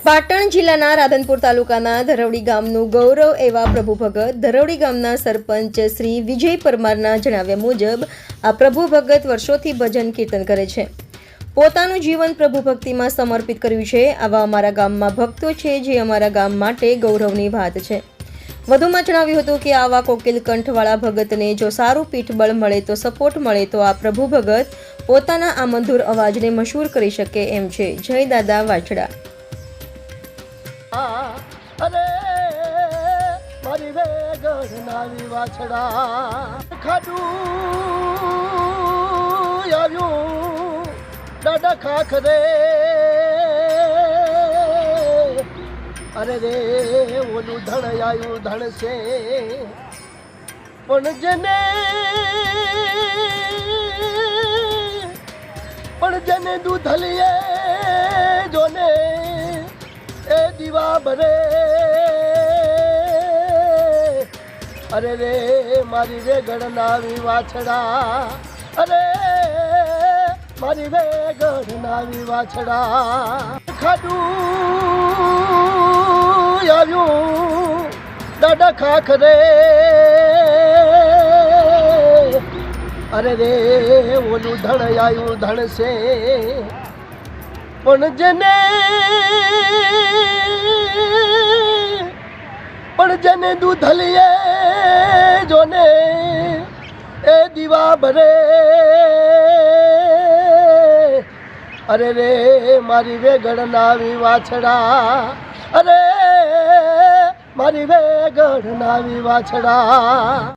પાટણ જિલ્લાના રાધનપુર તાલુકાના ધરવડી ગામનું ગૌરવ એવા પ્રભુ ભગત ધરવડી ગામના સરપંચ શ્રી વિજય પરમારના જણાવ્યા મુજબ આ પ્રભુ ભગત વર્ષોથી ભજન કીર્તન કરે છે. પોતાનું જીવન પ્રભુ ભક્તિમાં સમર્પિત કર્યું છે. આવા અમારા ગામમાં ભક્તો છે જે અમારા ગામ માટે ગૌરવની વાત છે. વધુમાં જણાવ્યું હતું કે આવા કોકિલ કંઠવાળા ભગતને જો સારું પીઠબળ મળે તો સપોર્ટ મળે તો આ પ્રભુ ભગત પોતાના આ મધુર અવાજને મશહૂર કરી શકે એમ છે. જય દાદા વાછડા. અરે મારી વેગડ નાવી વાછડા ખાડું આવ્યું દાદા ખાખરે અરે રે ઓલું ધણ આવ્યું ધણ છે પણ જેને દૂધલીએ જોને એ દીવા ભરે અરે રે મારી વેગડ નાવી વાછડા અરે મારી વેગડ નાવી વાછડા ખાડું આવ્યું દાદા ખાખરે અરે રે ઓલું ધણ આવ્યું ધણ છે પણ જેને દૂધલીએ જોને એ દીવા ભરે અરે રે મારી વેગડ નાવી વાછડા અરે મારી વેગડ નાવી વાછડા.